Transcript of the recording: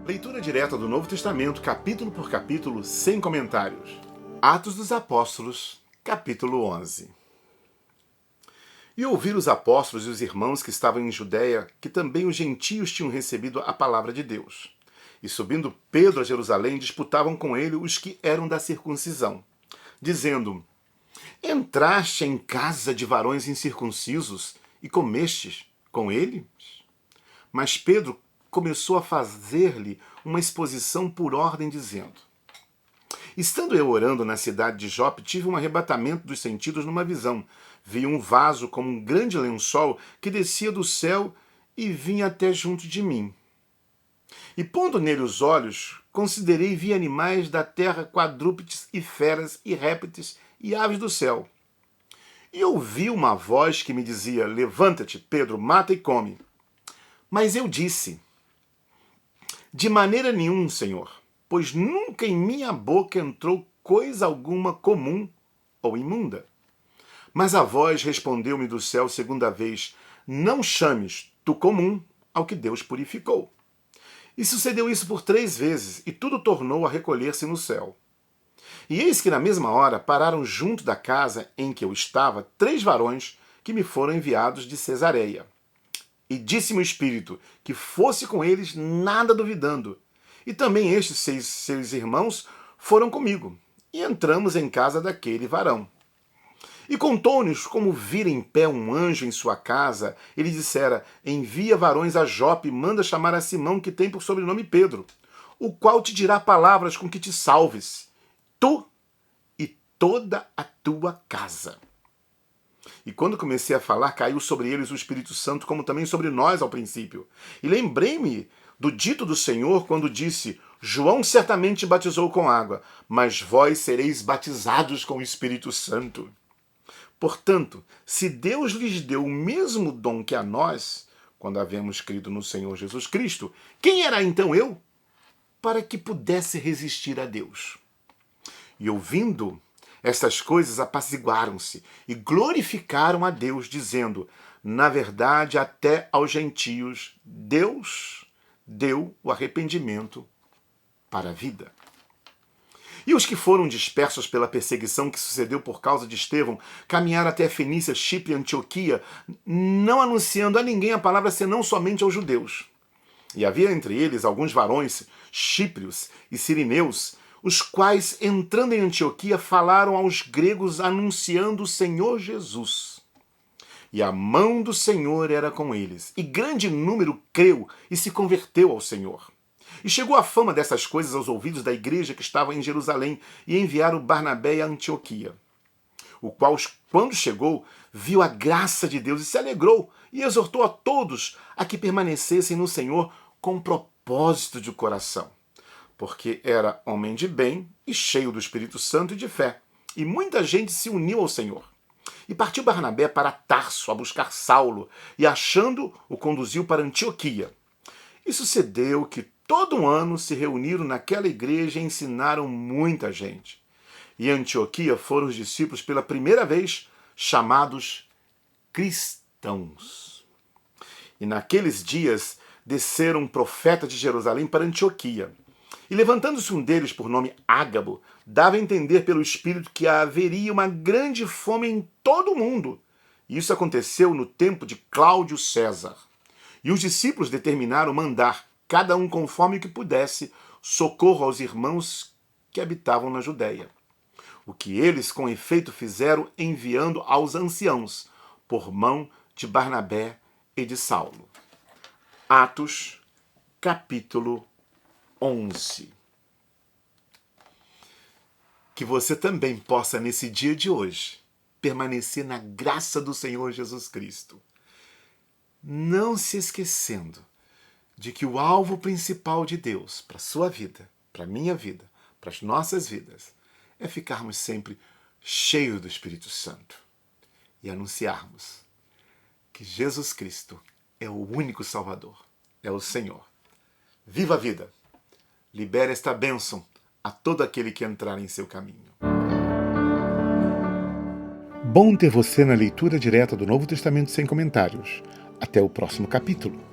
Leitura direta do Novo Testamento, capítulo por capítulo, sem comentários. Atos dos Apóstolos, capítulo 11. E ouviram os apóstolos e os irmãos que estavam em Judéia, que também os gentios tinham recebido a palavra de Deus. E subindo Pedro a Jerusalém, disputavam com ele os que eram da circuncisão, dizendo: Entraste em casa de varões incircuncisos e comestes com eles? Mas Pedro começou a fazer-lhe uma exposição por ordem, dizendo: Estando eu orando na cidade de Jope, tive um arrebatamento dos sentidos numa visão. Vi um vaso como um grande lençol que descia do céu e vinha até junto de mim. E pondo nele os olhos, considerei e vi animais da terra, quadrúpedes e feras e répteis e aves do céu. E ouvi uma voz que me dizia: Levanta-te, Pedro, mata e come. Mas eu disse: De maneira nenhuma, Senhor, pois nunca em minha boca entrou coisa alguma comum ou imunda. Mas a voz respondeu-me do céu segunda vez: Não chames tu comum ao que Deus purificou. E sucedeu isso por 3 vezes, e tudo tornou a recolher-se no céu. E eis que na mesma hora pararam junto da casa em que eu estava 3 varões que me foram enviados de Cesareia. E disse-me o Espírito que fosse com eles, nada duvidando. E também estes 6 seus irmãos foram comigo. E entramos em casa daquele varão. E contou-nos como vira em pé um anjo em sua casa. Ele dissera: Envia varões a Jope e manda chamar a Simão, que tem por sobrenome Pedro, o qual te dirá palavras com que te salves, tu e toda a tua casa. E quando comecei a falar, caiu sobre eles o Espírito Santo, como também sobre nós ao princípio. E lembrei-me do dito do Senhor, quando disse: João certamente batizou com água, mas vós sereis batizados com o Espírito Santo. Portanto, se Deus lhes deu o mesmo dom que a nós, quando havemos crido no Senhor Jesus Cristo, quem era então eu, para que pudesse resistir a Deus? E ouvindo estas coisas, apaciguaram-se e glorificaram a Deus, dizendo: Na verdade, até aos gentios, Deus deu o arrependimento para a vida. E os que foram dispersos pela perseguição que sucedeu por causa de Estevão, caminharam até Fenícia, Chipre e Antioquia, não anunciando a ninguém a palavra senão somente aos judeus. E havia entre eles alguns varões, chíprios e sirineus, os quais, entrando em Antioquia, falaram aos gregos anunciando o Senhor Jesus. E a mão do Senhor era com eles, e grande número creu e se converteu ao Senhor. E chegou a fama dessas coisas aos ouvidos da igreja que estava em Jerusalém, e enviaram Barnabé a Antioquia. O qual, quando chegou, viu a graça de Deus e se alegrou, e exortou a todos a que permanecessem no Senhor com propósito de coração, porque era homem de bem e cheio do Espírito Santo e de fé. E muita gente se uniu ao Senhor. E partiu Barnabé para Tarso a buscar Saulo, e achando, o conduziu para Antioquia. E sucedeu que todo um ano se reuniram naquela igreja e ensinaram muita gente. E em Antioquia foram os discípulos pela primeira vez chamados cristãos. E naqueles dias desceram um profeta de Jerusalém para Antioquia. E levantando-se um deles por nome Ágabo, dava a entender pelo Espírito que haveria uma grande fome em todo o mundo. E isso aconteceu no tempo de Cláudio César. E os discípulos determinaram mandar, cada um conforme o que pudesse, socorro aos irmãos que habitavam na Judéia. O que eles com efeito fizeram, enviando aos anciãos, por mão de Barnabé e de Saulo. Atos, capítulo 11. Que você também possa, nesse dia de hoje, permanecer na graça do Senhor Jesus Cristo, não se esquecendo de que o alvo principal de Deus para a sua vida, para a minha vida, para as nossas vidas, é ficarmos sempre cheios do Espírito Santo e anunciarmos que Jesus Cristo é o único Salvador, é o Senhor. Viva a vida! Libere esta bênção a todo aquele que entrar em seu caminho. Bom ter você na leitura direta do Novo Testamento sem comentários. Até o próximo capítulo.